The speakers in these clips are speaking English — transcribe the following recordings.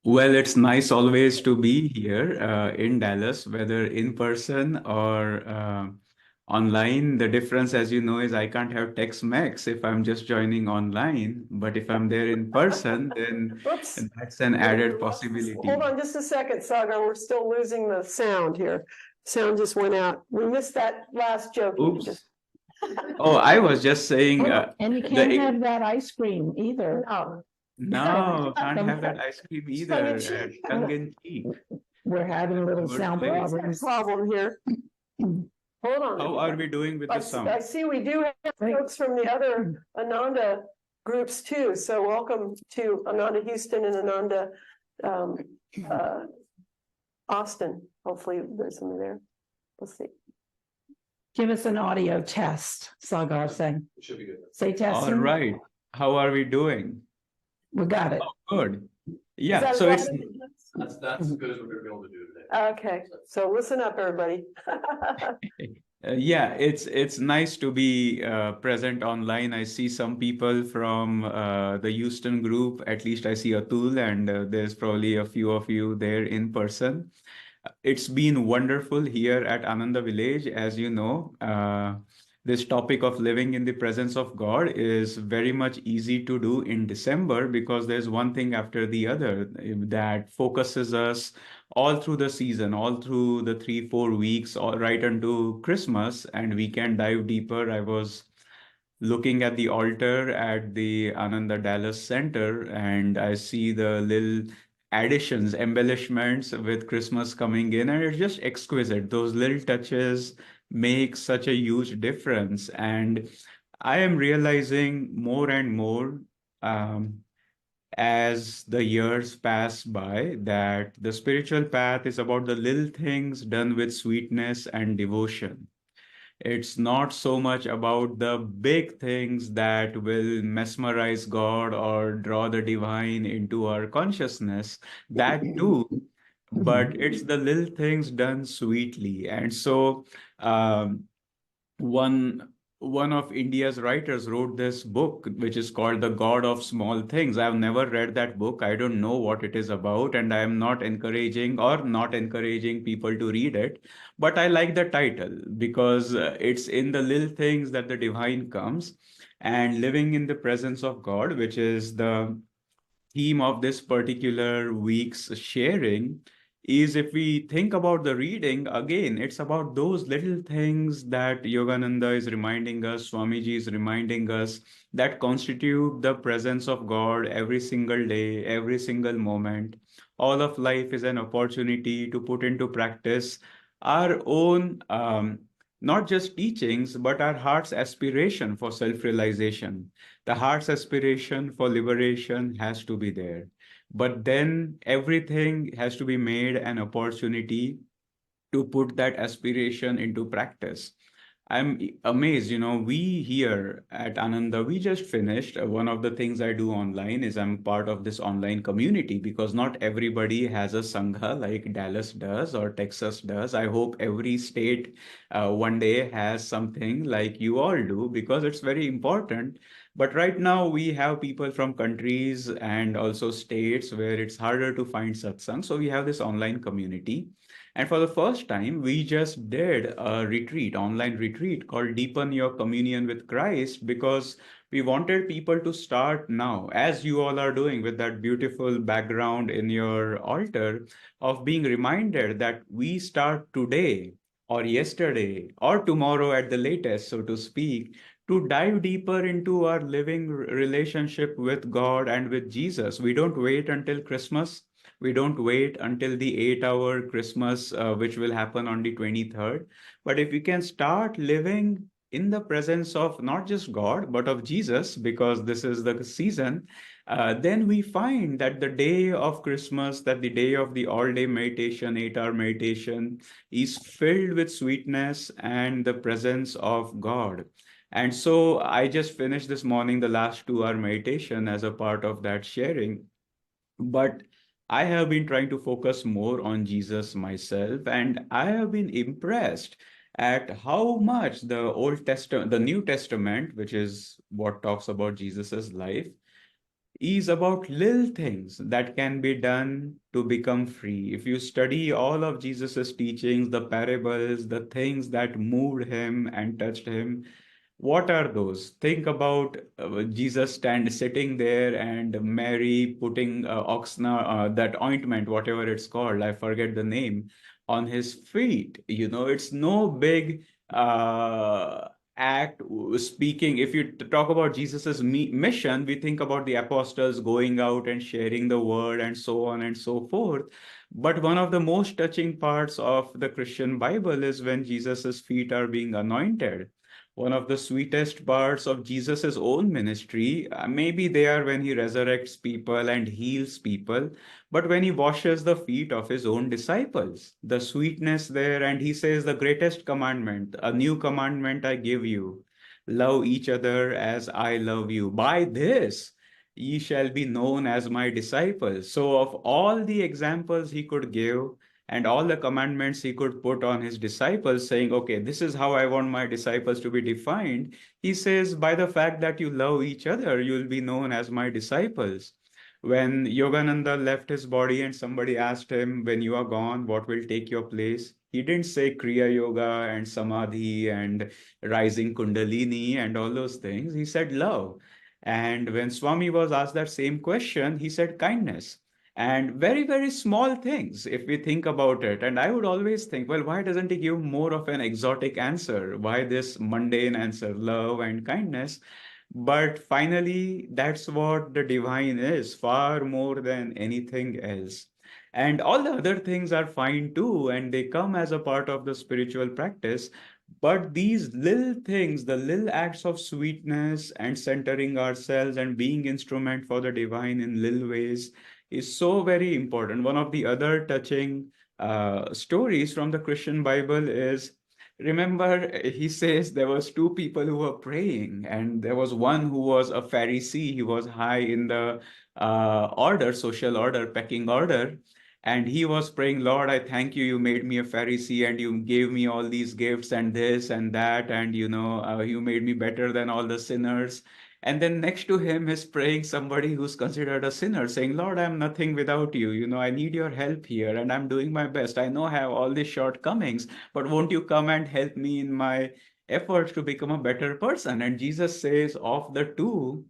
Well, it's nice always to be here in Dallas, whether in person or online. The difference, as you know, is I can't have Tex-Mex if I'm just joining online. But if I'm there in person, then Oops. that's an added possibility. Hold on just a second, Sagar. We're still losing the sound here. Sound just went out. We missed that last joke. Oops. Oh, I was just saying And you the can't have that ice cream either. No. no, can't have that ice cream either. Tongue in cheek. We're having a little Good sound place. problems. Problem here. Hold on. How are we doing with the I sound? see we do have folks from the other Ananda groups too. So welcome to Ananda Houston and Ananda Austin. Hopefully there's somebody there. Let's see. Give us an audio test, Sagar saying. It should be good. Say testing. All right. How are we doing? We got it. Oh, good. Is Yeah, that so as it's loud as That's as good as we're gonna be able to do today. Okay, so listen up, everybody. yeah, it's nice to be present online. I see some people from the Houston group. At least I see Atul, and there's probably a few of you there in person. It's been wonderful here at Ananda Village. As you know, this topic of living in the presence of God is very much easy to do in December because there's one thing after the other that focuses us all through the season, all through the 3, 4 weeks, all right unto Christmas, and we can dive deeper. I was looking at the altar at the Ananda Dallas Center, and I see the little additions, embellishments with Christmas coming in, and it's just exquisite. Those little touches make such a huge difference. And I am realizing more and more um, as the years pass by that the spiritual path is about the little things done with sweetness and devotion. It's not so much about the big things that will mesmerize God or draw the divine into our consciousness. That too, but it's the little things done sweetly. And so, um, one one of India's writers wrote this book, which is called The God of Small Things. I've never read that book. I don't know what it is about, and I am not encouraging people to read it. But I like the title because it's in the little things that the divine comes, and living in the presence of God, which is the theme of this particular week's sharing, is if we think about the reading again, it's about those little things that Yogananda is reminding us, Swamiji is reminding us, that constitute the presence of God every single day, every single moment. All of life is an opportunity to put into practice our own, not just teachings, but our heart's aspiration for self realization. The heart's aspiration for liberation has to be there. But then everything has to be made an opportunity to put that aspiration into practice. I'm amazed, we here at Ananda, we just finished. One of the things I do online is I'm part of this online community because not everybody has a Sangha like Dallas does or Texas does. I hope every state one day has something like you all do because it's very important. But right now we have people from countries and also states where it's harder to find satsang. So we have this online community. And for the first time, we just did a retreat, online retreat called Deepen Your Communion with Christ, because we wanted people to start now, as you all are doing with that beautiful background in your altar, of being reminded that we start today or yesterday or tomorrow at the latest, so to speak, to dive deeper into our living relationship with God and with Jesus. We don't wait until Christmas. We don't wait until the 8 hour Christmas, which will happen on the 23rd. But if we can start living in the presence of not just God, but of Jesus, because this is the season, then we find that the day of Christmas, that the day of the all day meditation, 8 hour meditation, is filled with sweetness and the presence of God. And so I just finished this morning the last 2 hour meditation as a part of that sharing. But I have been trying to focus more on Jesus myself, and I have been impressed at how much the Old Testament, the New Testament, which is what talks about Jesus's life, is about little things that can be done to become free. If you study all of Jesus's teachings, the parables, the things that moved him and touched him, what are those? Think about Jesus sitting there and Mary putting that ointment, whatever it's called, I forget the name, on his feet. It's no big act speaking. If you talk about Jesus's mission, we think about the apostles going out and sharing the word and so on and so forth. But one of the most touching parts of the Christian Bible is when Jesus's feet are being anointed. One of the sweetest parts of Jesus's own ministry, maybe they are when he resurrects people and heals people, but when he washes the feet of his own disciples, the sweetness there, and he says, the greatest commandment, a new commandment I give you, love each other as I love you. By this, ye shall be known as my disciples. So, of all the examples he could give, and all the commandments he could put on his disciples, saying, okay, this is how I want my disciples to be defined. He says, by the fact that you love each other, you will be known as my disciples. When Yogananda left his body and somebody asked him, when you are gone, what will take your place? He didn't say Kriya Yoga and Samadhi and rising Kundalini and all those things. He said love. And when Swami was asked that same question, he said kindness. And very, very small things, if we think about it. And I would always think, well, why doesn't he give more of an exotic answer? Why this mundane answer, love and kindness? But finally, that's what the divine is, far more than anything else. And all the other things are fine too, and they come as a part of the spiritual practice. But these little things, the little acts of sweetness and centering ourselves and being instrument for the divine in little ways is so very important. One of the other touching stories from the Christian Bible is, remember, he says there was two people who were praying, and there was one who was a Pharisee. He was high in the social order, pecking order. And he was praying, Lord, I thank you. You made me a Pharisee and you gave me all these gifts and this and that. And, you made me better than all the sinners. And then next to him is praying somebody who's considered a sinner, saying, Lord, I'm nothing without you. I need your help here and I'm doing my best. I know I have all these shortcomings, but won't you come and help me in my efforts to become a better person? And Jesus says, of the two,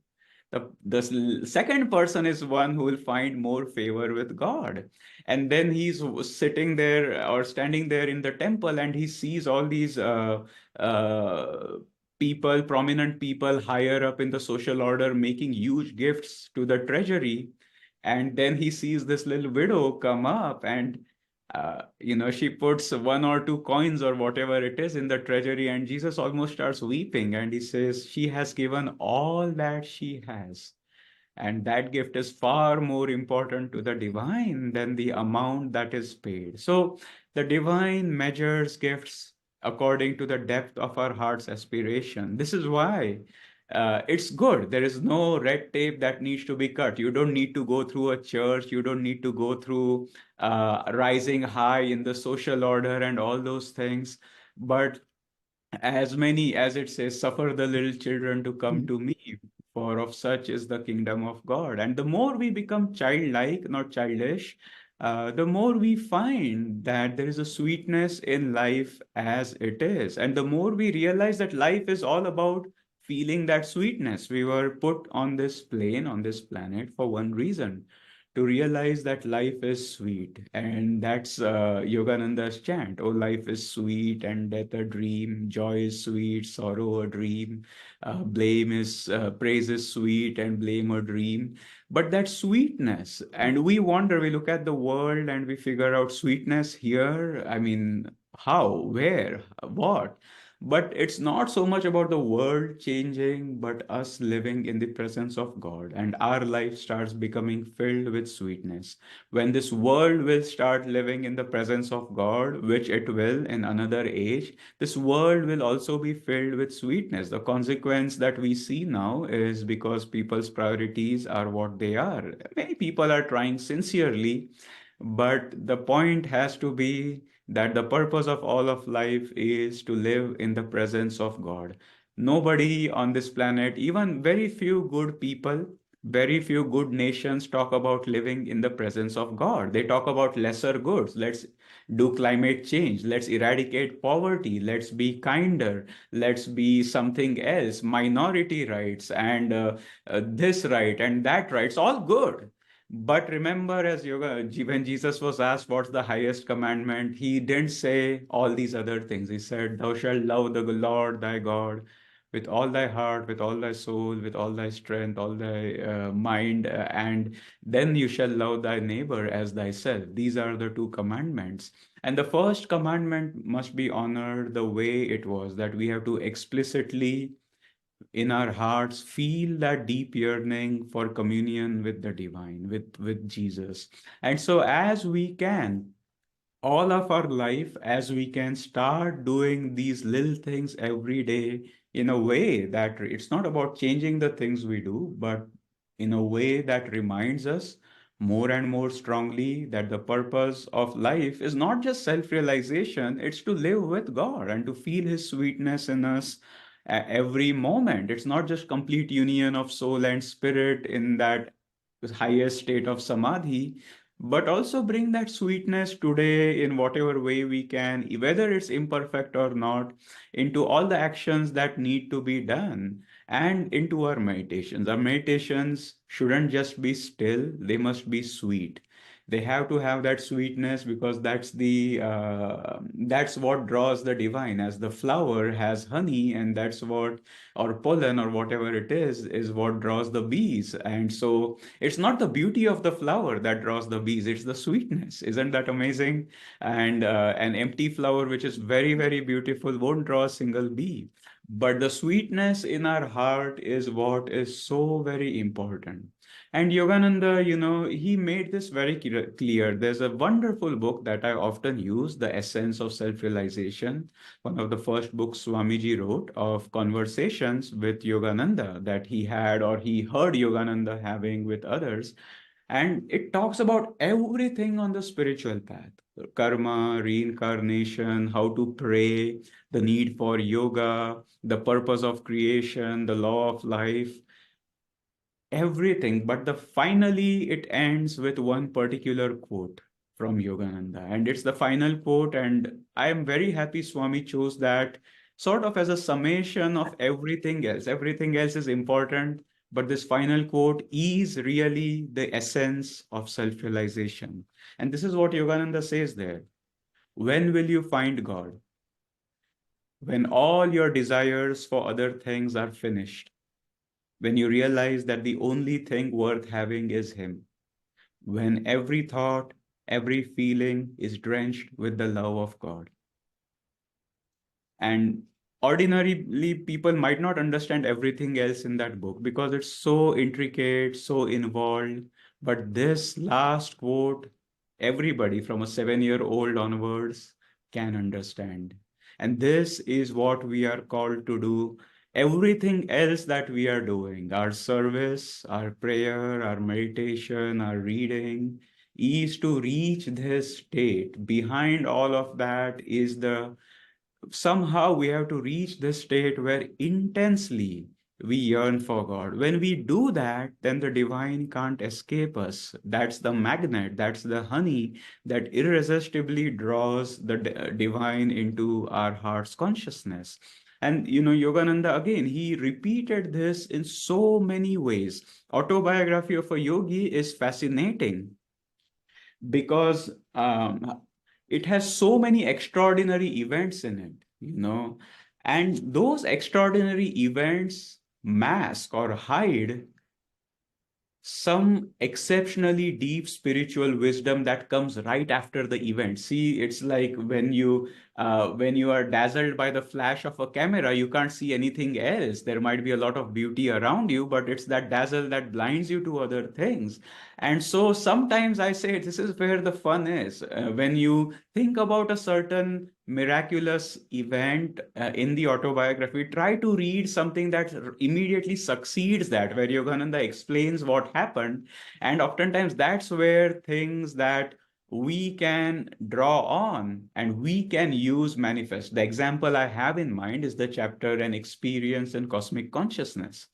the second person is one who will find more favor with God. And then he's sitting there or standing there in the temple and he sees all these uh, people, prominent people higher up in the social order making huge gifts to the treasury. And then he sees this little widow come up and she puts one or two coins or whatever it is in the treasury, and Jesus almost starts weeping and he says, she has given all that she has. And that gift is far more important to the divine than the amount that is paid. So the divine measures gifts according to the depth of our heart's aspiration. This is why it's good. There is no red tape that needs to be cut. You don't need to go through a church. You don't need to go through rising high in the social order and all those things. But as many as it says, suffer the little children to come to me, for of such is the kingdom of God. And the more we become childlike, not childish, the more we find that there is a sweetness in life as it is. And the more we realize that life is all about feeling that sweetness. We were put on this plane, on this planet for one reason, to realize that life is sweet. And that's Yogananda's chant. Oh, life is sweet and death a dream, joy is sweet, sorrow a dream, praise is sweet and blame a dream. But that sweetness, and we wonder, we look at the world and we figure out sweetness here. I mean, how, where, what? But it's not so much about the world changing, but us living in the presence of God. And our life starts becoming filled with sweetness. When this world will start living in the presence of God, which it will in another age, this world will also be filled with sweetness. The consequence that we see now is because people's priorities are what they are. Many people are trying sincerely, but the point has to be that the purpose of all of life is to live in the presence of God. Nobody on this planet, even very few good people, Very few good nations talk about living in the presence of God. They talk about lesser goods. Let's do climate change. Let's eradicate poverty. Let's be kinder. Let's be something else. Minority rights and this right and that right. It's all good. But remember, as yoga, when Jesus was asked what's the highest commandment, he didn't say all these other things. He said, "Thou shalt love the Lord thy God with all thy heart, with all thy soul, with all thy strength, all thy mind, and then you shall love thy neighbor as thyself." These are the two commandments. And the first commandment must be honored the way it was, that we have to explicitly in our hearts feel that deep yearning for communion with the divine, with Jesus. And so as we can, all of our life, as we can start doing these little things every day in a way that it's not about changing the things we do, but in a way that reminds us more and more strongly that the purpose of life is not just self-realization, it's to live with God and to feel His sweetness in us every moment. It's not just complete union of soul and spirit in that highest state of samadhi, but also bring that sweetness today in whatever way we can, whether it's imperfect or not, into all the actions that need to be done and into our meditations. Our meditations shouldn't just be still, they must be sweet. They have to have that sweetness because that's what draws the divine. As the flower has honey, and that's what, or pollen or whatever it is what draws the bees. And so it's not the beauty of the flower that draws the bees, it's the sweetness. Isn't that amazing? And an empty flower, which is very, very beautiful, won't draw a single bee. But the sweetness in our heart is what is so very important. And Yogananda, he made this very clear. There's a wonderful book that I often use, The Essence of Self-Realization, one of the first books Swamiji wrote of conversations with Yogananda that he had or he heard Yogananda having with others. And it talks about everything on the spiritual path: karma, reincarnation, how to pray, the need for yoga, the purpose of creation, the law of life, everything. But the finally it ends with one particular quote from Yogananda, and it's the final quote. And I am very happy Swami chose that sort of as a summation of everything else. Everything else is important, but this final quote is really the essence of self-realization. And this is what Yogananda says there: when will you find God? When all your desires for other things are finished, when you realize that the only thing worth having is Him, when every thought, every feeling is drenched with the love of God. And ordinarily, people might not understand everything else in that book because it's so intricate, so involved. But this last quote, everybody from a 7-year-old onwards can understand. And this is what we are called to do. Everything else that we are doing, our service, our prayer, our meditation, our reading, is to reach this state. Behind all of that is somehow we have to reach this state where intensely we yearn for God. When we do that, then the divine can't escape us. That's the magnet, that's the honey that irresistibly draws the divine into our heart's consciousness. And Yogananda, again, he repeated this in so many ways. Autobiography of a Yogi is fascinating because it has so many extraordinary events in it. And those extraordinary events mask or hide some exceptionally deep spiritual wisdom that comes right after the event. See, it's like when you are dazzled by the flash of a camera, you can't see anything else. There might be a lot of beauty around you, but it's that dazzle that blinds you to other things. And so sometimes I say this is where the fun is. When you think about a certain miraculous event in the autobiography, try to read something that immediately succeeds that, where Yogananda explains what happened. And oftentimes that's where things that we can draw on and we can use manifest. The example I have in mind is the chapter An Experience in Cosmic Consciousness,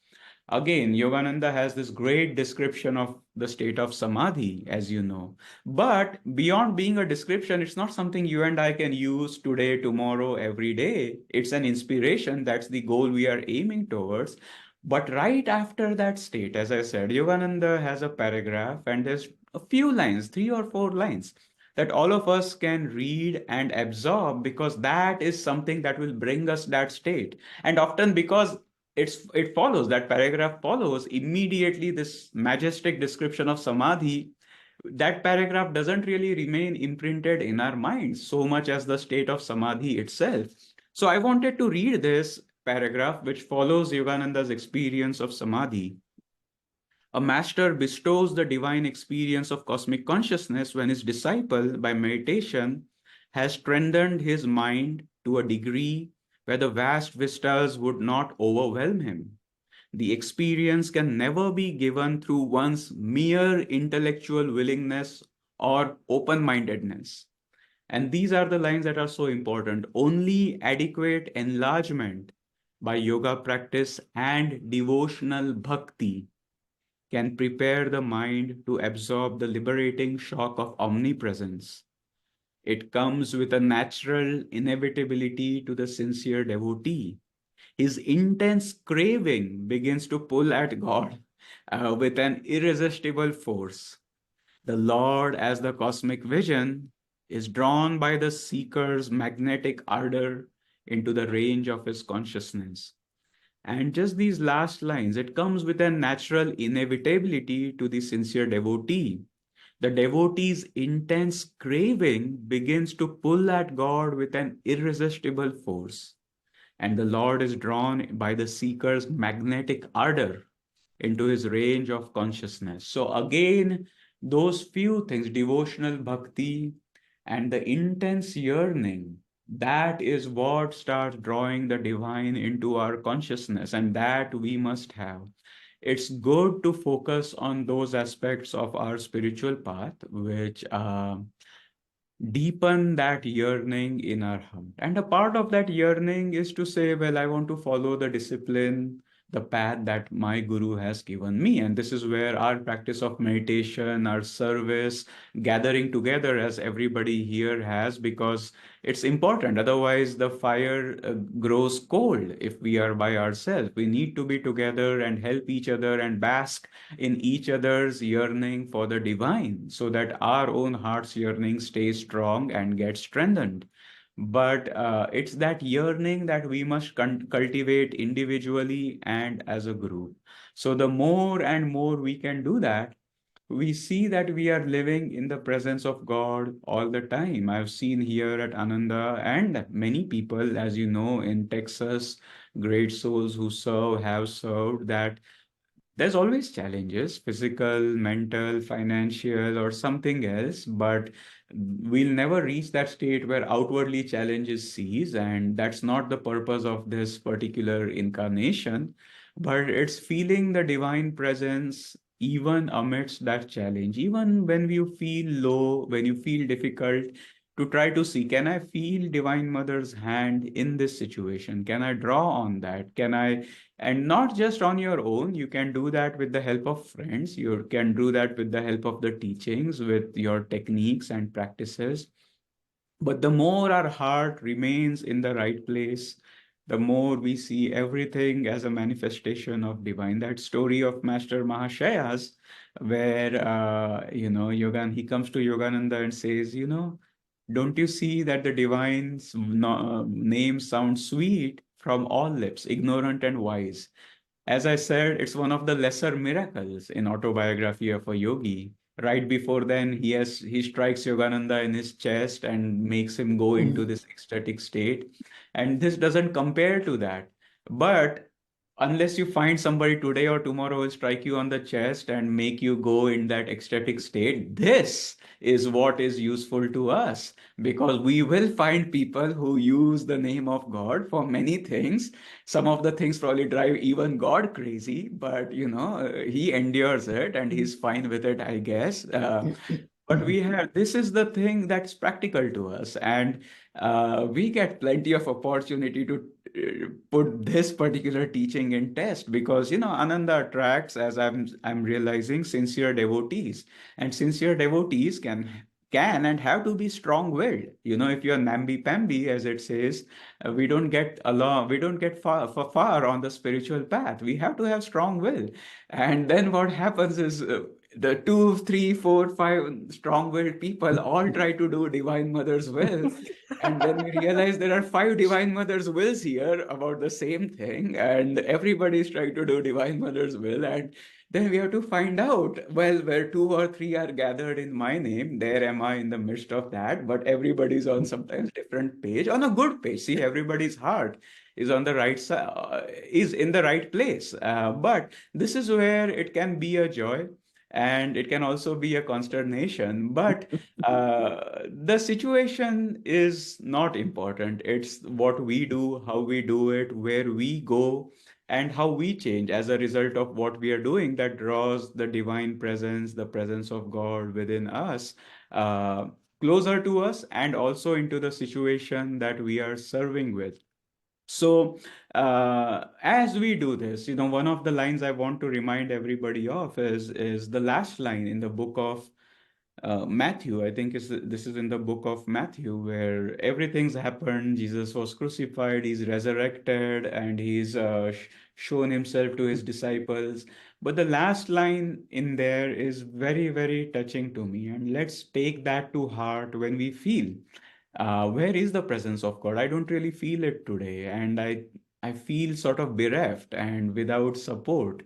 Again, Yogananda has this great description of the state of samadhi, as you know. But beyond being a description, it's not something you and I can use today, tomorrow, every day. It's an inspiration. That's the goal we are aiming towards. But right after that state, as I said, Yogananda has a paragraph and there's a few lines, 3 or 4 lines, that all of us can read and absorb because that is something that will bring us that state. And often because it follows, that paragraph follows immediately this majestic description of samadhi, that paragraph doesn't really remain imprinted in our minds so much as the state of samadhi itself. So I wanted to read this paragraph which follows Yogananda's experience of samadhi. A master bestows the divine experience of cosmic consciousness when his disciple, by meditation, has strengthened his mind to a degree where the vast vistas would not overwhelm him. The experience can never be given through one's mere intellectual willingness or open mindedness. And these are the lines that are so important. Only adequate enlargement by yoga practice and devotional bhakti can prepare the mind to absorb the liberating shock of omnipresence. It comes with a natural inevitability to the sincere devotee. His intense craving begins to pull at God with an irresistible force. The Lord, as the cosmic vision, is drawn by the seeker's magnetic ardor into the range of his consciousness. And just these last lines, it comes with a natural inevitability to the sincere devotee. The devotee's intense craving begins to pull at God with an irresistible force. And the Lord is drawn by the seeker's magnetic ardor into his range of consciousness. So, again, those few things, devotional bhakti and the intense yearning, that is what starts drawing the divine into our consciousness, and that we must have. It's good to focus on those aspects of our spiritual path which deepen that yearning in our heart. And a part of that yearning is to say, well, I want to follow the discipline, the path that my guru has given me. And this is where our practice of meditation, our service, gathering together as everybody here has, because it's important. Otherwise, the fire grows cold if we are by ourselves. We need to be together and help each other and bask in each other's yearning for the divine so that our own heart's yearning stays strong and gets strengthened. But it's that yearning that we must cultivate individually and as a group. So the more and more we can do that, we see that we are living in the presence of God all the time. I've seen here at Ananda and many people, as you know, in Texas, great souls who serve, have served, that there's always challenges, physical, mental, financial, or something else, but we'll never reach that state where outwardly challenges cease. And that's not the purpose of this particular incarnation, but it's feeling the divine presence even amidst that challenge, even when you feel low, when you feel difficult, to try to see, can I feel Divine Mother's hand in this situation? Can I draw on that? Can I, and not just on your own, you can do that with the help of friends, you can do that with the help of the teachings, with your techniques and practices. But the more our heart remains in the right place, the more we see everything as a manifestation of divine. That story of Master Mahashaya's, where he comes to Yogananda and says, don't you see that the divine's name sounds sweet from all lips, ignorant and wise? As I said, it's one of the lesser miracles in Autobiography of a Yogi. Right before then, he strikes Yogananda in his chest and makes him go into this ecstatic state. And this doesn't compare to that. But unless you find somebody today or tomorrow will strike you on the chest and make you go in that ecstatic state, this is what is useful to us, because we will find people who use the name of God for many things. Some of the things probably drive even God crazy, but he endures it and he's fine with it, I guess. But this is the thing that's practical to us, and we get plenty of opportunity to put this particular teaching in test because Ananda attracts, as I'm realizing, sincere devotees, and sincere devotees can and have to be strong-willed. If you're namby-pamby, as it says, we don't get far on the spiritual path. We have to have strong will, and then what happens is the two, three, four, five strong-willed people all try to do Divine Mother's will. And then we realize there are five Divine Mother's wills here about the same thing, and everybody is trying to do Divine Mother's will. And then we have to find out, well, where two or three are gathered in my name, there am I in the midst of that. But everybody's on sometimes different page, on a good page. See, everybody's heart is on the right side, is in the right place. But this is where it can be a joy and it can also be a consternation. But the situation is not important. It's what we do, how we do it, where we go, and how we change as a result of what we are doing that draws the divine presence, the presence of God within us, uh, closer to us and also into the situation that we are serving with. So, as we do this, one of the lines I want to remind everybody of is the last line in the book of Matthew. I think this is in the book of Matthew where everything's happened. Jesus was crucified, he's resurrected, and he's shown himself to his disciples. But the last line in there is very, very touching to me. And let's take that to heart when we feel where is the presence of God? I don't really feel it today, and I feel sort of bereft and without support.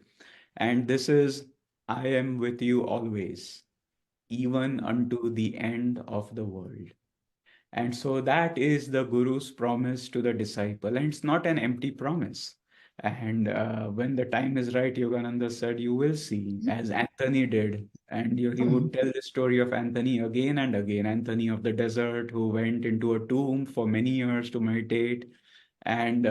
And this is, I am with you always, even unto the end of the world. And so that is the Guru's promise to the disciple, and it's not an empty promise. And when the time is right, Yogananda said, you will see, as Anthony did. And he would tell the story of Anthony again and again. Anthony of the desert, who went into a tomb for many years to meditate. And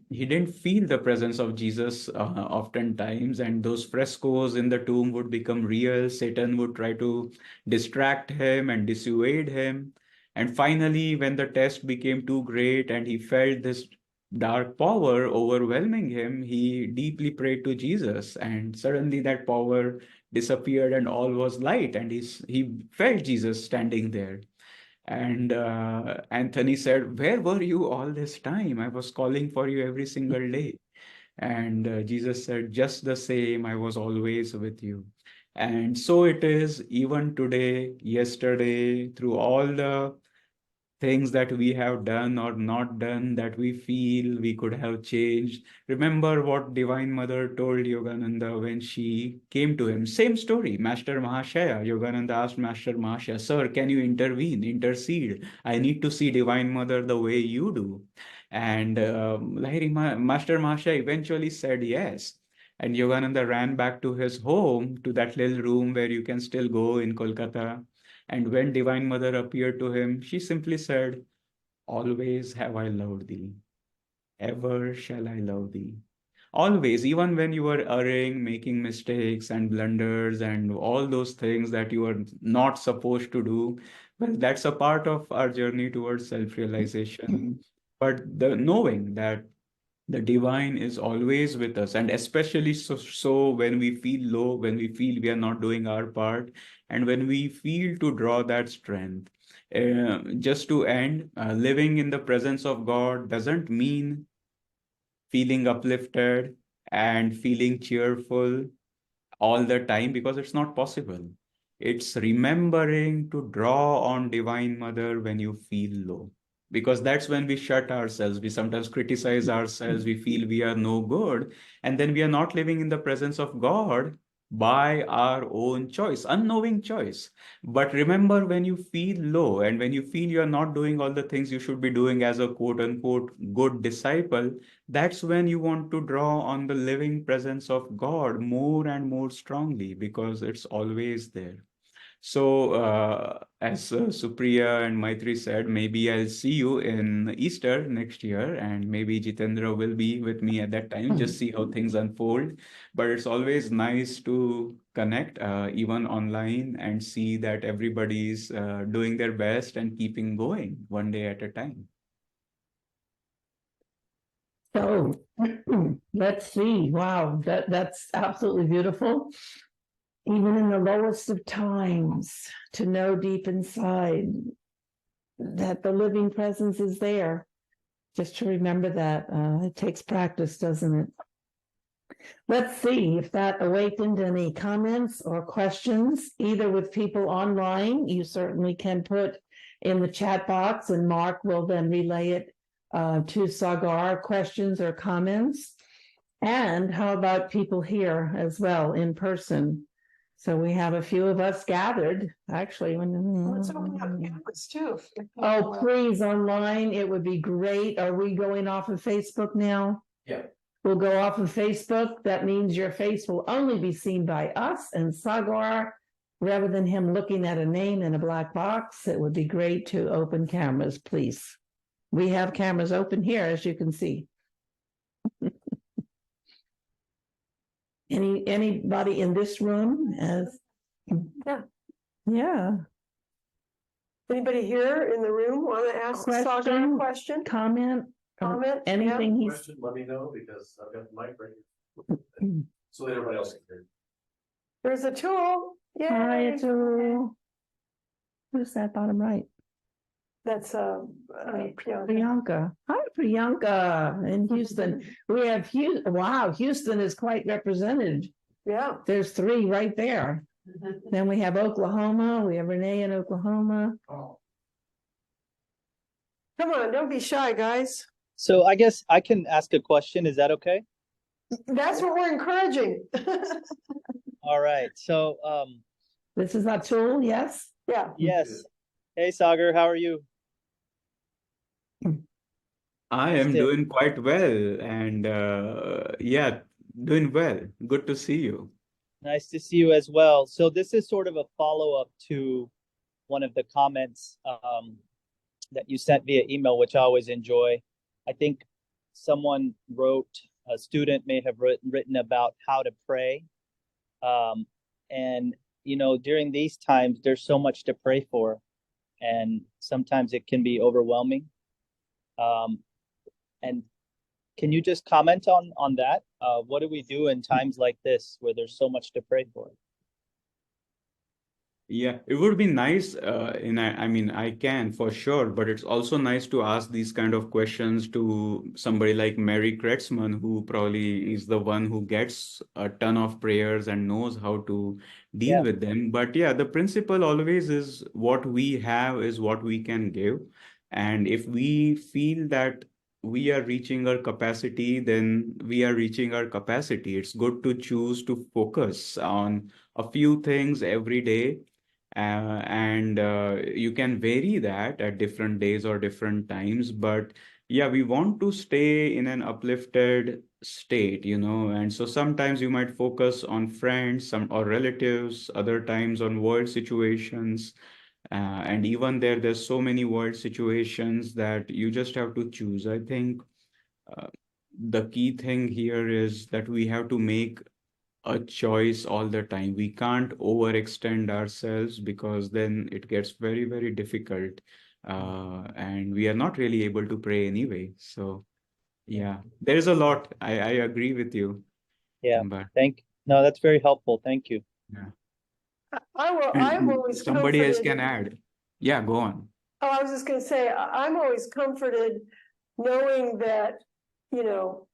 he didn't feel the presence of Jesus oftentimes. And those frescoes in the tomb would become real. Satan would try to distract him and dissuade him. And finally, when the test became too great and he felt this dark power overwhelming him, he deeply prayed to Jesus. And suddenly that power disappeared and all was light. And he felt Jesus standing there. And Anthony said, where were you all this time? I was calling for you every single day. And Jesus said, just the same, I was always with you. And so it is even today, yesterday, through all the things that we have done or not done that we feel we could have changed. Remember what Divine Mother told Yogananda when she came to him. Same story, Master Mahashaya. Yogananda asked Master Mahashaya, Sir, can you intervene, intercede? I need to see Divine Mother the way you do. And Master Mahashaya eventually said yes. And Yogananda ran back to his home, to that little room where you can still go in Kolkata. And when Divine Mother appeared to him, she simply said, always have I loved thee, ever shall I love thee. Always, even when you are erring, making mistakes and blunders and all those things that you are not supposed to do, well, that's a part of our journey towards self-realization. But the knowing that the divine is always with us, and especially so when we feel low, when we feel we are not doing our part, and when we feel to draw that strength. Just to end, living in the presence of God doesn't mean feeling uplifted and feeling cheerful all the time, because it's not possible. It's remembering to draw on Divine Mother when you feel low, because that's when we shut ourselves. We sometimes criticize ourselves. We feel we are no good. And then we are not living in the presence of God by our own choice, unknowing choice. But remember, when you feel low and when you feel you are not doing all the things you should be doing as a quote unquote good disciple, that's when you want to draw on the living presence of God more and more strongly, because it's always there. So, as Supriya and Maitri said, maybe I'll see you in Easter next year, and maybe Jitendra will be with me at that time, just see how things unfold. But it's always nice to connect even online and see that everybody's doing their best and keeping going one day at a time. So let's see. Wow, that's absolutely beautiful. Even in the lowest of times, to know deep inside that the living presence is there. Just to remember that. It takes practice, doesn't it? Let's see if that awakened any comments or questions, either with people online. You certainly can put in the chat box, and Mark will then relay it to Sagar, questions or comments. And how about people here as well in person? So we have a few of us gathered, actually. Let's open up cameras too. Oh, please, online, it would be great. Are we going off of Facebook now? Yeah. We'll go off of Facebook. That means your face will only be seen by us and Sagar, rather than him looking at a name in a black box. It would be great to open cameras, please. We have cameras open here, as you can see. Anybody in this room as? Yeah. Anybody here in the room want to ask Sagar a question? Comment? Anything he's. Question, let me know, because I've got the mic right here. So that everybody else can hear. There's a tool. Yay. Hi, Tool. Who's that bottom right? That's Priyanka. Priyanka. Hi, Priyanka in Houston. We have wow, Houston is quite represented. Yeah. There's 3 right there. Then we have Oklahoma. We have Renee in Oklahoma. Oh. Come on, don't be shy, guys. So I guess I can ask a question. Is that okay? That's what we're encouraging. All right. So This is Atul, yes? Yeah. yes. Hey Sagar, how are you? I am Still. doing quite well, and yeah, doing well. Good to see you. Nice to see you as well. So this is sort of a follow-up to one of the comments that you sent via email, which I always enjoy. I think someone wrote, a student may have written about how to pray. And, you know, during these times, there's so much to pray for. And sometimes it can be overwhelming. And can you just comment on that? What do we do in times like this where there's so much to pray for? Yeah, it would be nice, I mean, I can for sure, but it's also nice to ask these kind of questions to somebody like Mary Kretzmann, who probably is the one who gets a ton of prayers and knows how to deal with them. But yeah, the principle always is what we have is what we can give. And if we feel that we are reaching our capacity, then we are reaching our capacity. It's good to choose to focus on a few things every day. And you can vary that at different days or different times, but yeah, we want to stay in an uplifted state, you know. And so sometimes you might focus on friends, some or relatives, other times on world situations, and even there's so many world situations that you just have to choose. I think the key thing here is that we have to make a choice all the time. We can't overextend ourselves, because then it gets very, very difficult. And we are not really able to pray anyway. So yeah, there's a lot. I agree with you. Yeah, But no, that's very helpful. Thank you. yeah. I'm always Somebody else comforted. can add. Yeah, go on. Oh, I was just going to say, I'm always comforted knowing that, you know,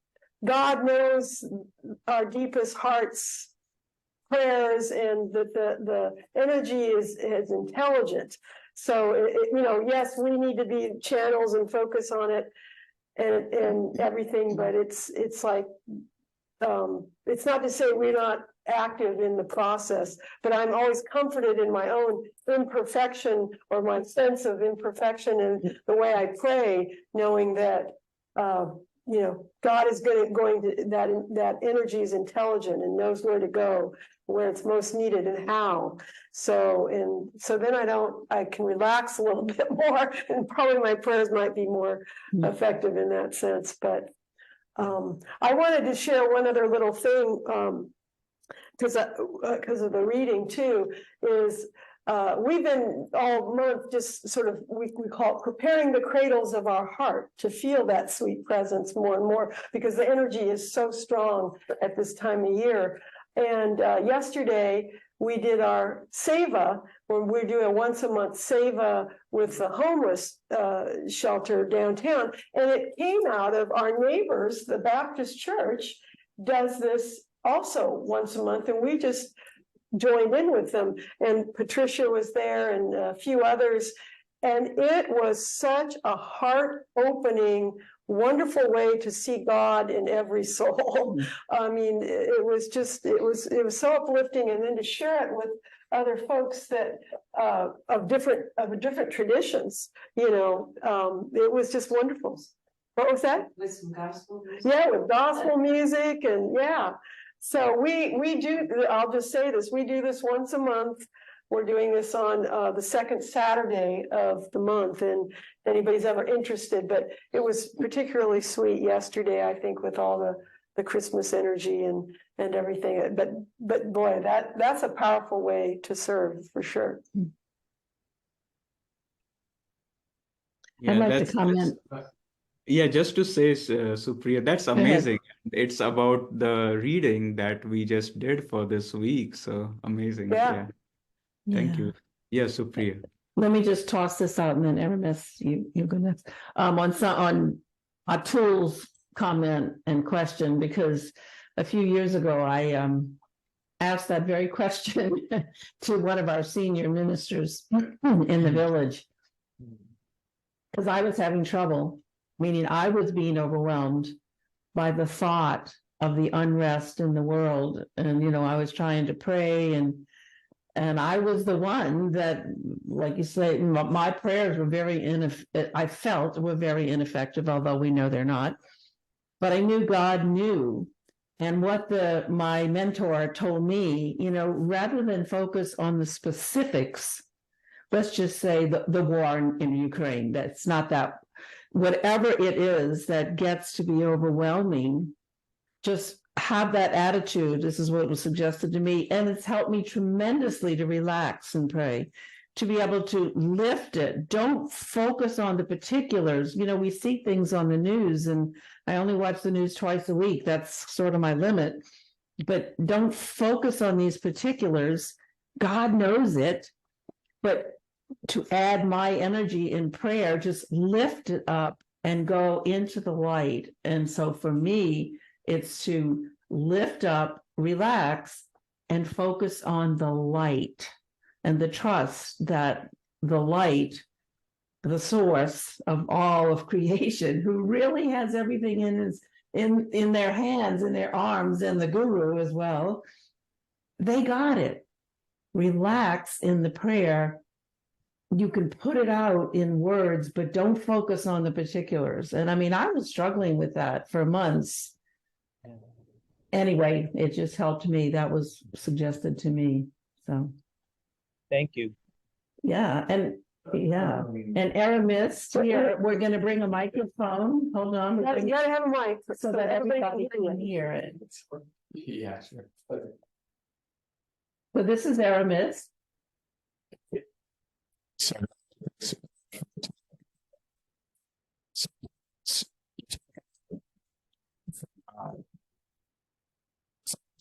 God knows our deepest hearts' prayers, and that the energy is intelligent. So, you know, yes, we need to be channels and focus on it and everything, but it's like, it's not to say we're not active in the process, but I'm always comforted in my own imperfection, or my sense of imperfection in the way I pray, knowing that, you know, God is going to, that energy is intelligent and knows where to go, where it's most needed and how. So then I can relax a little bit more, and probably my prayers might be more effective in that sense. But I wanted to share one other little thing. because of the reading too, is we've been all month just sort of, we call it preparing the cradles of our heart to feel that sweet presence more and more, because the energy is so strong at this time of year. And yesterday we did our seva, where we're doing a once a month seva with the homeless shelter downtown. And it came out of our neighbors, the Baptist church does this also once a month, and we just joined in with them. And Patricia was there and a few others. And it was such a heart-opening, wonderful way to see God in every soul. I mean, it was just, it was so uplifting. And then to share it with other folks that of different traditions, you know, it was just wonderful. What was that? With some gospel music? Yeah, with gospel music, and yeah. So we do, I'll just say this, we do this once a month. We're doing this on the second Saturday of the month, and if anybody's ever interested, but it was particularly sweet yesterday, I think, with all the Christmas energy and everything. But boy, that's a powerful way to serve for sure. Yeah, I'd like to that's comment. yeah, just to say, Supriya, that's ahead. amazing. It's about the reading that we just did for this week. So amazing. Yeah. Yeah. Thank Yeah. you. Yeah, Supriya. Let me just toss this out, and then Aramis, you go next. On Atul's comment and question, because a few years ago I asked that very question to one of our senior ministers in the village, because I was having trouble, meaning I was being overwhelmed by the thought of the unrest in the world. And, you know, I was trying to pray, and I was the one that, like you say, my prayers were I felt were very ineffective, although we know they're not. But I knew God knew. And what my mentor told me, you know, rather than focus on the specifics, let's just say the war in Ukraine, that's not that, whatever it is that gets to be overwhelming, just have that attitude. This is what was suggested to me, and it's helped me tremendously to relax and pray, to be able to lift it. Don't focus on the particulars. You know, we see things on the news, and I only watch the news twice a week. That's sort of my limit. But don't focus on these particulars. God knows it, but to add my energy in prayer, just lift it up and go into the light. And so for me, it's to lift up, relax, and focus on the light and the trust that the light, the source of all of creation, who really has everything in their hands, in their arms, and the guru as well, they got it. Relax in the prayer. You can put it out in words, but don't focus on the particulars. And I mean, I was struggling with that for months. Anyway, it just helped me. That was suggested to me. So, Thank you. yeah. And Aramis, here, we're going to bring a microphone. Hold on. You gotta have a mic So that everybody can can hear it. Yeah, sure. So this is Aramis.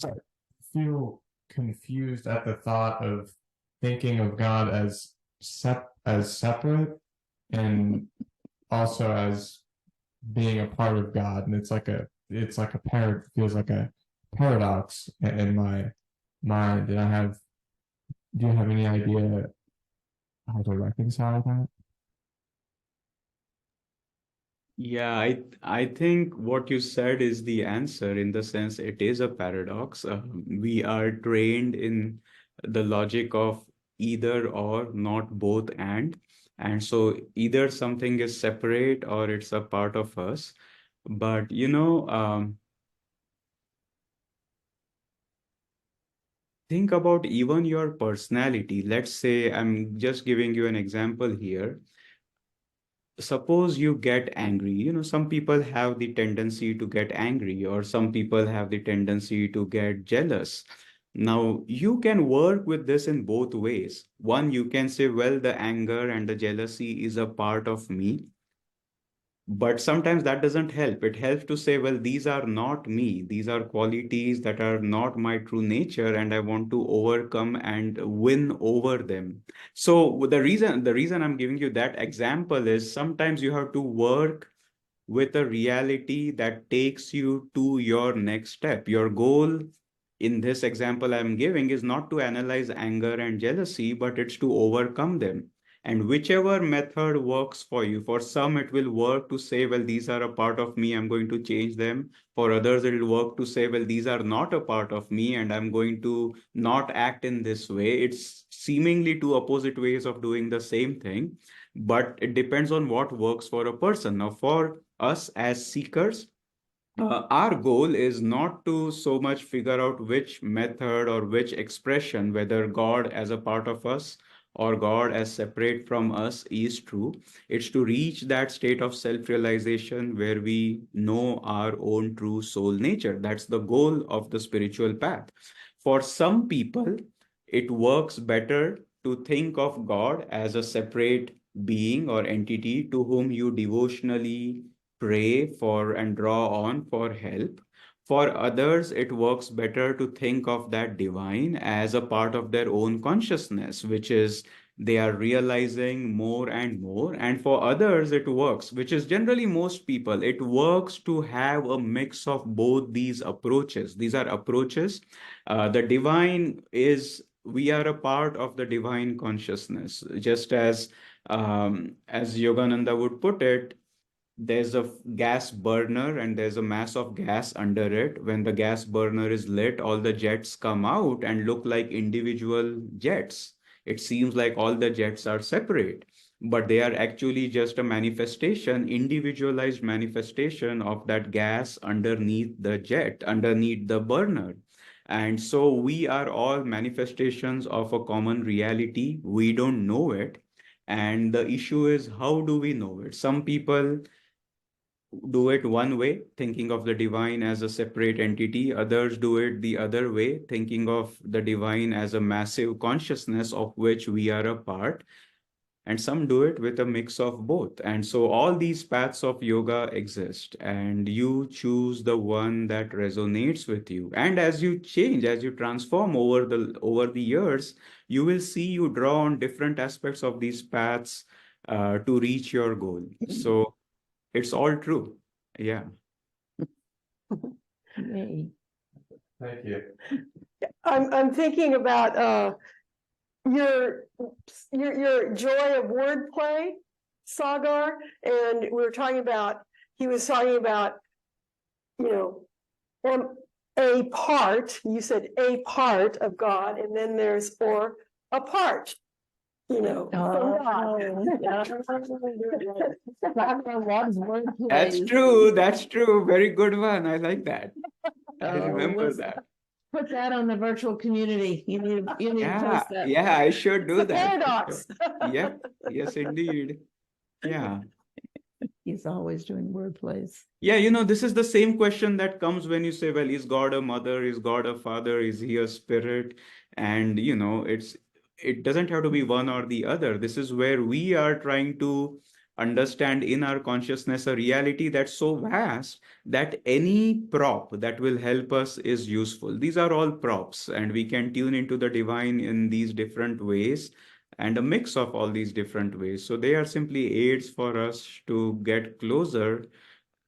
I feel confused at the thought of thinking of God as separate and also as being a part of God, and feels like a paradox in my mind. And do you have any idea how to reconcile that? Yeah, I think what you said is the answer, in the sense it is a paradox. We are trained in the logic of either or, not both and. And so either something is separate or it's a part of us. But, you know, think about even your personality. Let's say, I'm just giving you an example here. Suppose you get angry. You know, some people have the tendency to get angry, or some people have the tendency to get jealous. Now, you can work with this in both ways. One, you can say, well, the anger and the jealousy is a part of me. But sometimes that doesn't help. It helps to say, well, these are not me. These are qualities that are not my true nature, and I want to overcome and win over them. So the reason I'm giving you that example is sometimes you have to work with a reality that takes you to your next step. Your goal in this example I'm giving is not to analyze anger and jealousy, but it's to overcome them. And whichever method works for you, for some it will work to say, well, these are a part of me, I'm going to change them. For others, it will work to say, well, these are not a part of me, and I'm going to not act in this way. It's seemingly two opposite ways of doing the same thing, but it depends on what works for a person. Now, for us as seekers, our goal is not to so much figure out which method or which expression, whether God as a part of us or God as separate from us, is true. It's to reach that state of self realization where we know our own true soul nature. That's the goal of the spiritual path. For some people, it works better to think of God as a separate being or entity to whom you devotionally pray for and draw on for help. For others, it works better to think of that divine as a part of their own consciousness, which is they are realizing more and more. And for others, it works, which is generally most people, it works to have a mix of both these approaches. These are approaches. The divine is, we are a part of the divine consciousness, just as Yogananda would put it, there's a gas burner and there's a mass of gas under it. When the gas burner is lit, all the jets come out and look like individual jets. It seems like all the jets are separate, but they are actually just a manifestation, individualized manifestation of that gas underneath the jet, underneath the burner. And so we are all manifestations of a common reality. We don't know it. And the issue is, how do we know it? Some people do it one way, thinking of the divine as a separate entity. Others do it the other way, thinking of the divine as a massive consciousness of which we are a part. And some do it with a mix of both. And so all these paths of yoga exist, and you choose the one that resonates with you. And as you change, as you transform over the years, you will see you draw on different aspects of these paths to reach your goal. So it's all true. Yeah. Yay. Thank you. I'm thinking about your joy of wordplay, Sagar, and we were talking about, he was talking about, a part, you said a part of God, and then there's or a part, from God. That's true. That's true. Very good one. I like that. I Oh, remember let's that. put that on the virtual community. You need to Yeah, post that. yeah, I should do It's a that. paradox. Yep. Yes, indeed. Yeah. He's always doing word plays. Yeah, this is the same question that comes when you say, well, is God a mother? Is God a father? Is he a spirit? And it doesn't have to be one or the other. This is where we are trying to understand in our consciousness a reality that's so vast that any prop that will help us is useful. These are all props, and we can tune into the divine in these different ways and a mix of all these different ways. So they are simply aids for us to get closer.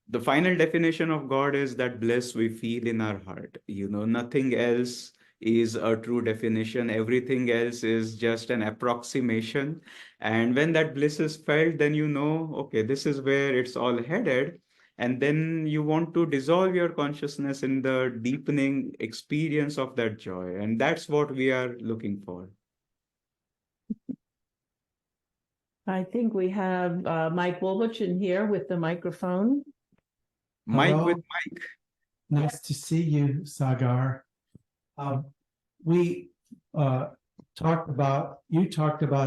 The final definition of God is that bliss we feel in our heart. Nothing else is a true definition. Everything else is just an approximation. And when that bliss is felt, then okay, this is where it's all headed. And then you want to dissolve your consciousness in the deepening experience of that joy. And that's what we are looking for. I think we have Mike Wolbich in here with the microphone. Mike Hello. with Mike. Nice to see you, Sagar. We talked about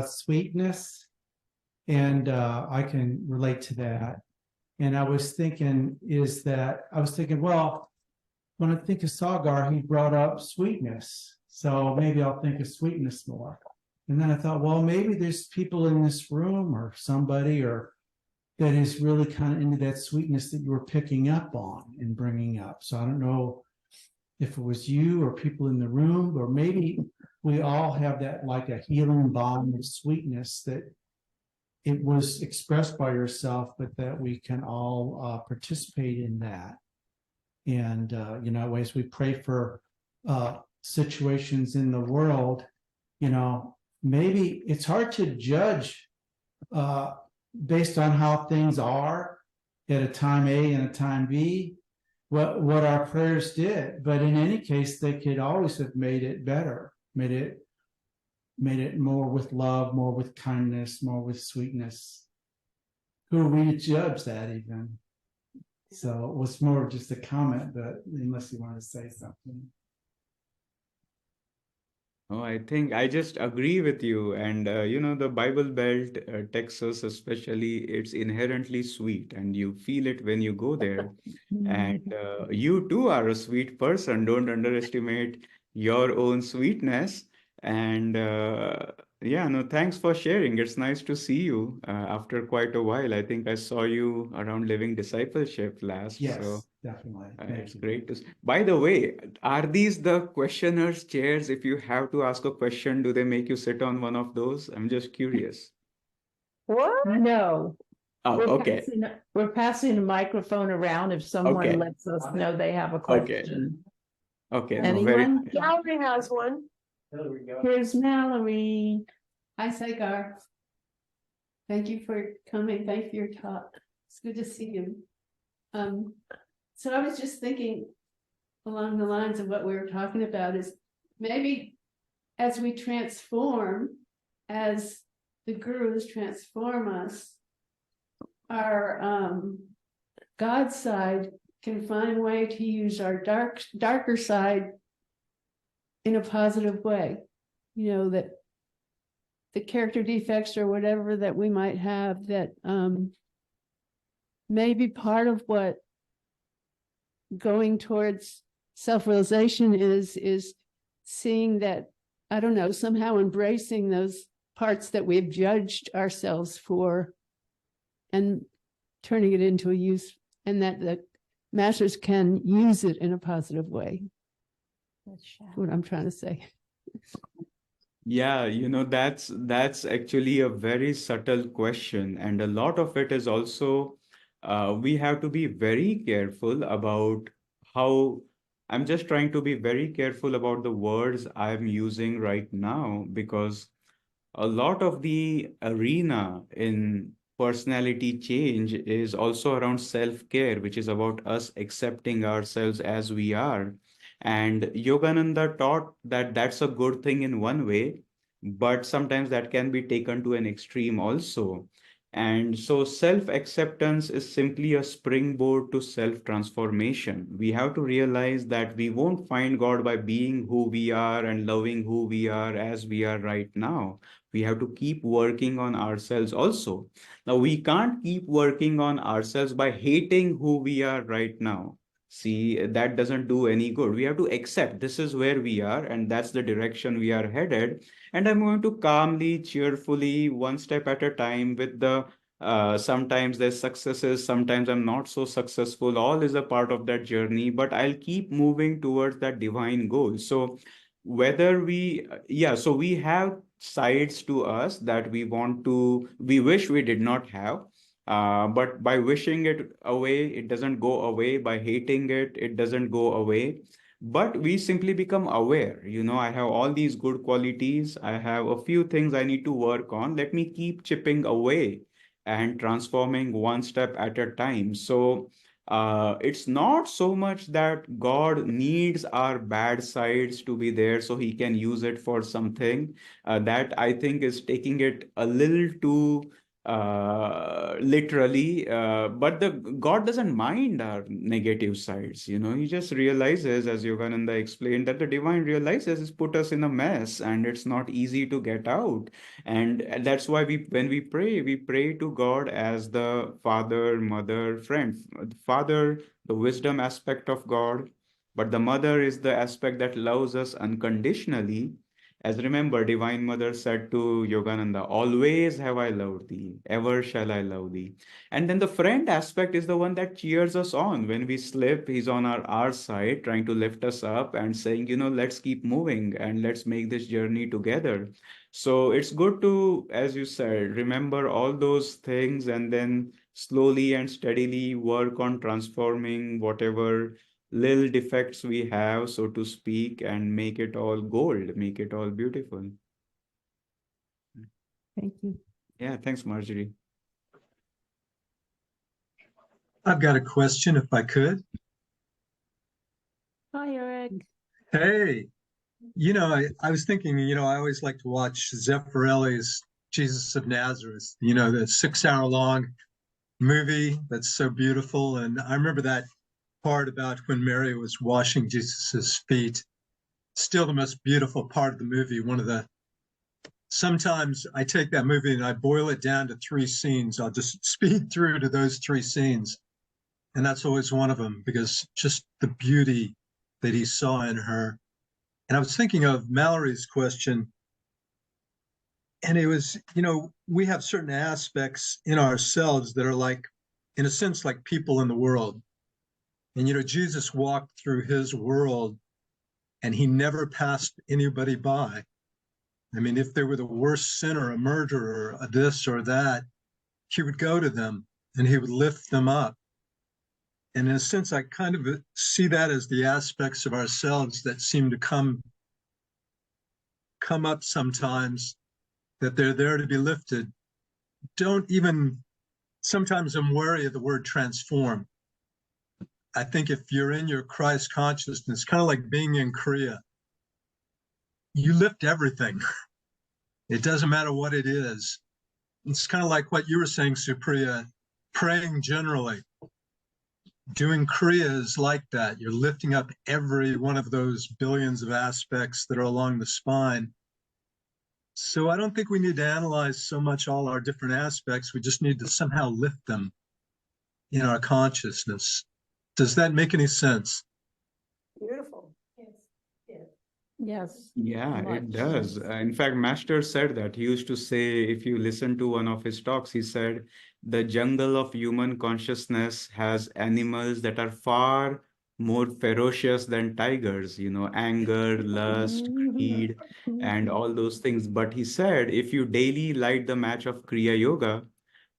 sweetness, and I can relate to that. And I was thinking, well, when I think of Sagar, he brought up sweetness. So maybe I'll think of sweetness more. And then I thought, well, maybe there's people in this room or somebody or that is really kind of into that sweetness that you were picking up on and bringing up. So I don't know if it was you or people in the room, or maybe we all have that like a healing balm of sweetness that it was expressed by yourself, but that we can all participate in that. And, as we pray for situations in the world, maybe it's hard to judge based on how things are at a time A and a time B, what our prayers did. But in any case, they could always have made it better, made it more with love, more with kindness, more with sweetness. Who are we to judge that even? So it was more just a comment, but unless you want to say something. Oh, I think I just agree with you. And, the Bible Belt, Texas especially, it's inherently sweet, and you feel it when you go there. And you too are a sweet person. Don't underestimate your own sweetness. And yeah, no, thanks for sharing. It's nice to see you after quite a while. I think I saw you around Living Discipleship last. Yes, So definitely. Thank it's you. great to see. By the way, are these the questioner's chairs? If you have to ask a question, do they make you sit on one of those? I'm just curious. What? No, Oh, okay. we're passing a microphone around if someone Okay. lets us know they have a Okay. question. Okay. No, very. Anyone? Mallory has one. Here's Mallory. Hi, Sagar. Thank you for coming. Thank you for your talk. It's good to see you. So I was just thinking along the lines of what we were talking about is maybe as we transform, as the gurus transform us, our God side can find a way to use our darker side in a positive way. That the character defects or whatever that we might have that may be part of what going towards self-realization is seeing that, I don't know, somehow embracing those parts that we've judged ourselves for and turning it into a use, and that the masters can use it in a positive way. That's what I'm trying to say. Yeah, that's actually a very subtle question, and a lot of it is also we have to be very careful about how I'm just trying to be very careful about the words I'm using right now, because a lot of the arena in personality change is also around self-care, which is about us accepting ourselves as we are. And Yogananda taught that that's a good thing in one way, but sometimes that can be taken to an extreme also. And so self-acceptance is simply a springboard to self-transformation. We have to realize that we won't find God by being who we are and loving who we are as we are right now. We have to keep working on ourselves also. Now, we can't keep working on ourselves by hating who we are right now. See, that doesn't do any good. We have to accept this is where we are and that's the direction we are headed. And I'm going to calmly, cheerfully, one step at a time with the sometimes there's successes, sometimes I'm not so successful. All is a part of that journey, but I'll keep moving towards that divine goal. So so we have sides to us that we wish we did not have. But by wishing it away, it doesn't go away. By hating it, it doesn't go away. But we simply become aware. I have all these good qualities. I have a few things I need to work on. Let me keep chipping away and transforming one step at a time. So it's not so much that God needs our bad sides to be there so he can use it for something. That I think is taking it a little too literally. But the God doesn't mind our negative sides. He just realizes, as Yogananda explained, that the divine realizes it's put us in a mess and it's not easy to get out. And that's why when we pray to God as the father, mother, friend. Father, the wisdom aspect of God, But the mother is the aspect that loves us unconditionally. As remember, Divine Mother said to Yogananda, always have I loved thee, ever shall I love thee. And then the friend aspect is the one that cheers us on. When we slip, he's on our side, trying to lift us up and saying, let's keep moving and let's make this journey together. So it's good to, as you said, remember all those things and then slowly and steadily work on transforming whatever little defects we have, so to speak, and make it all gold, make it all beautiful. Thank you. Yeah, thanks, Marjorie. I've got a question if I could. Hi, Eric. Hey, I was thinking, I always like to watch Zeffirelli's Jesus of Nazareth, the 6-hour long movie that's so beautiful. And I remember that part about when Mary was washing Jesus's feet, still the most beautiful part of the movie. Sometimes I take that movie and I boil it down to 3 scenes. I'll just speed through to those 3 scenes. And that's always one of them, because just the beauty that he saw in her. And I was thinking of Mallory's question, and it was, we have certain aspects in ourselves that are like, in a sense, like people in the world. And, Jesus walked through his world and he never passed anybody by. I mean, if they were the worst sinner, a murderer, a this or that, he would go to them and he would lift them up. And in a sense, I kind of see that as the aspects of ourselves that seem to come up sometimes, that they're there to be lifted. Sometimes I'm wary of the word transform. I think if you're in your Christ consciousness, kind of like being in Korea, you lift everything. It doesn't matter what it is. It's kind of like what you were saying, Supriya, praying generally. Doing Kriya is like that. You're lifting up every one of those billions of aspects that are along the spine. So I don't think we need to analyze so much all our different aspects. We just need to somehow lift them in our consciousness. Does that make any sense? Beautiful. Yes. Yeah, much. it does. In fact, Master said that. He used to say, if you listen to one of his talks, he said, the jungle of human consciousness has animals that are far more ferocious than tigers, anger, lust, greed, and all those things. But he said, if you daily light the match of Kriya Yoga,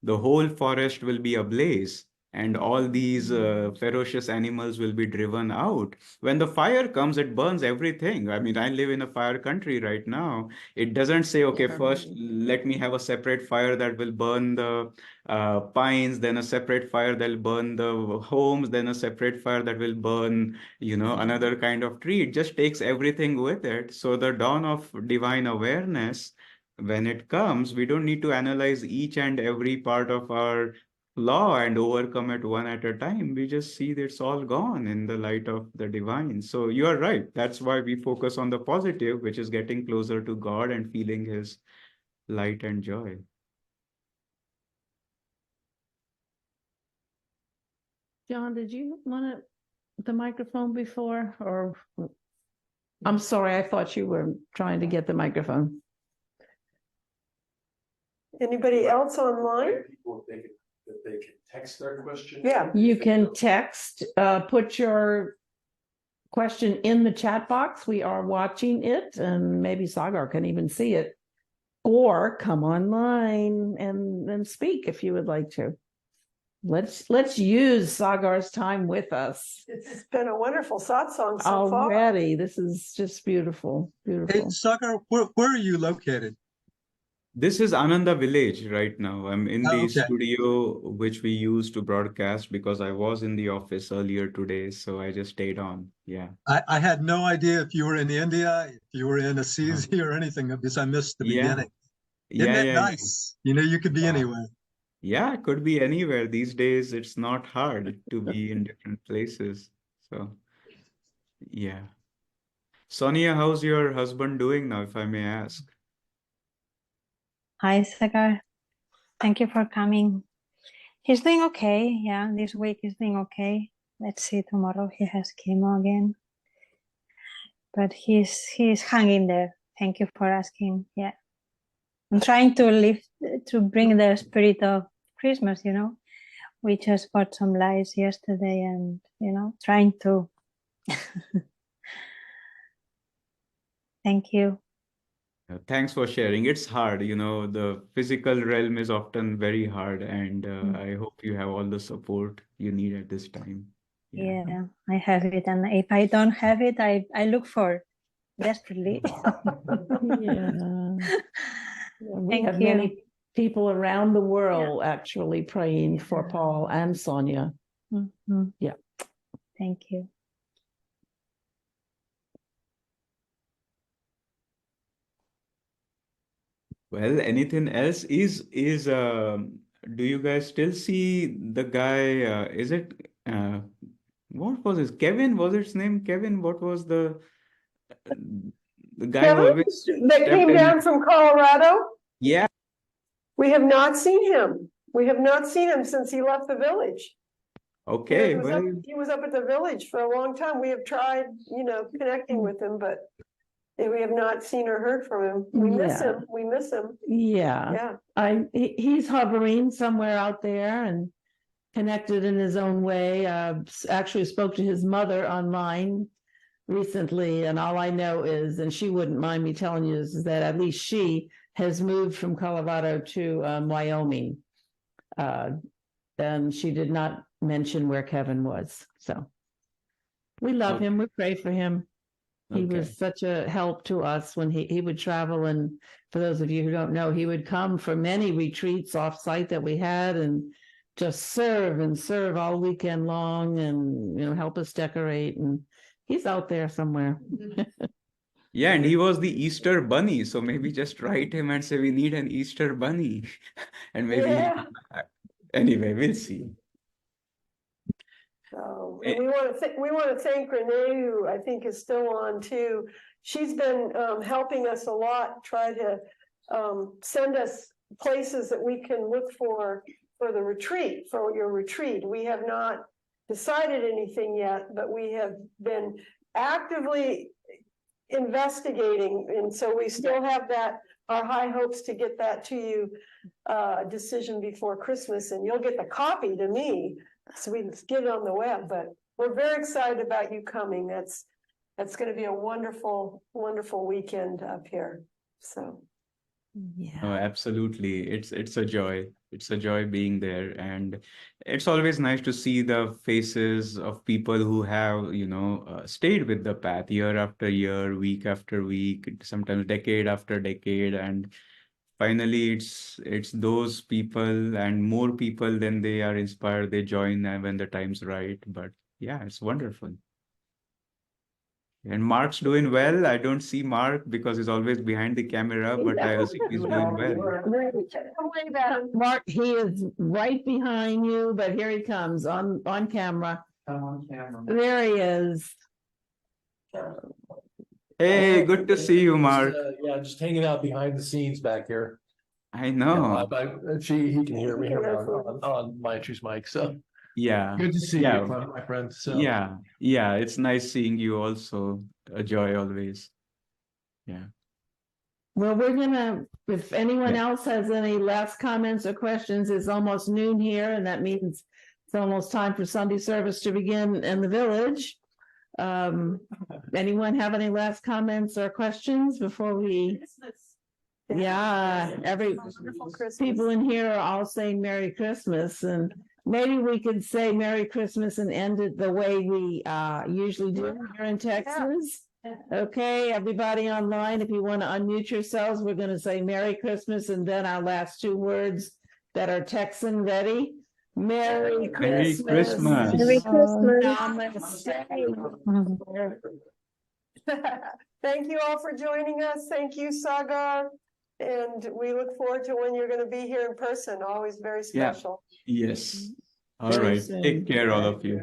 the whole forest will be ablaze and all these ferocious animals will be driven out. When the fire comes, it burns everything. I mean, I live in a fire country right now. It doesn't say, okay, first let me have a separate fire that will burn the pines, then a separate fire that will burn the homes, then a separate fire that will burn, another kind of tree. It just takes everything with it. So the dawn of divine awareness, when it comes, we don't need to analyze each and every part of our law and overcome it one at a time. We just see that it's all gone in the light of the divine. So you are right. That's why we focus on the positive, which is getting closer to God and feeling his light and joy. John, did you want the microphone before, or I'm sorry, I thought you were trying to get the microphone. Anybody else online? People, if they can text their question. Yeah. You can text, put your question in the chat box. We are watching it, and maybe Sagar can even see it. Or come online and speak if you would like to. Let's use Sagar's time with us. It's been a wonderful satsang so far. Already, this is just beautiful, Hey, beautiful. Sagar, where are you located? This is Ananda Village right now. I'm in the Okay. studio which we use to broadcast because I was in the office earlier today, so I just stayed on. Yeah. I had no idea if you were in India, if you were in Assisi or anything, because I missed the Yeah. beginning. Isn't Yeah, that yeah, yeah. nice? You could be anywhere. Yeah, it could be anywhere. These days, it's not hard to be in different places. So, yeah. Sonia, how's your husband doing now, if I may ask? Hi, Sagar. Thank you for coming. He's doing okay. Yeah, this week he's doing okay. Let's see, tomorrow he has chemo again. but he's hanging there. Thank you for asking. Yeah, I'm trying to bring the spirit of Christmas. We just bought some lights yesterday, and trying to. Thank you. Thanks for sharing. It's hard, the physical realm is often very hard, and I hope you have all the support you need at this time. Yeah, I have it, and if I don't have it, I look for desperately. Yeah. We Thank have you. many people around the world actually praying for Paul and Sonia. Mhm. Yeah. Thank you. Well, anything else do you guys still see the guy, is it, what was his, Kevin? Was his name Kevin? What was the guy who Kevin, always that stepped came in? down from Colorado? Yeah, We have not seen him. We have not seen him since he left the village. okay, well, He was up at the village for a long time. We have tried, connecting with him, but we have not seen or heard from him. We miss Yeah. him. We miss him. Yeah. Yeah. He's hovering somewhere out there and connected in his own way. Actually spoke to his mother online recently, and all I know is, and she wouldn't mind me telling you, is that at least she has moved from Colorado to Wyoming. And she did not mention where Kevin was. So we love him. We pray for him. He was such a help to us when he would travel. And for those of you who don't know, he would come for many retreats off site that we had and just serve all weekend long and, help us decorate. And he's out there somewhere. yeah, and he was the Easter bunny, so maybe just write him and say we need an Easter bunny, and maybe he'll come back. Anyway, we'll see. So, and we want to thank Renee, who I think is still on too. She's been helping us a lot, try to send us places that we can look for the retreat, for your retreat. We have not decided anything yet, but we have been actively investigating, and so we still have our high hopes to get that to you, decision before Christmas, and you'll get the copy to me so we can get it on the web. But we're very excited about you coming. That's going to be a wonderful weekend up here. So Oh, absolutely. It's a joy. It's a joy being there. And it's always nice to see the faces of people who have, stayed with the path year after year, week after week, sometimes decade after decade. And finally, it's those people and more people than they are inspired. They join when the time's right. But yeah, it's wonderful. And Mark's doing well. I don't see Mark because he's always behind the camera, but I assume he's doing well. Mark, he is right behind you, but here he comes on camera. On camera. There he is. Hey, good to see you, Mark. Yeah, just hanging out behind the scenes back here. I know. He can hear me on Maitri's mic, so. Yeah. Good to see you, my friend. So. Yeah. It's nice seeing you also. A joy always. Yeah. Well, we're gonna, if anyone else has any last comments or questions, it's almost noon here, and that means it's almost time for Sunday service to begin in the village. Anyone have any last comments or questions before we? Yeah, people in here are all saying Merry Christmas, and maybe we could say Merry Christmas and end it the way we usually do here in Texas. Okay, everybody online, if you want to unmute yourselves, we're going to say Merry Christmas and then our last two words that are Texan ready. Merry Christmas. Merry Christmas. Namaste. thank you all for joining us. Thank you, Sagar. And we look forward to when you're going to be here in person. Always very special. Yes. All Very right. soon. Take care, all of you.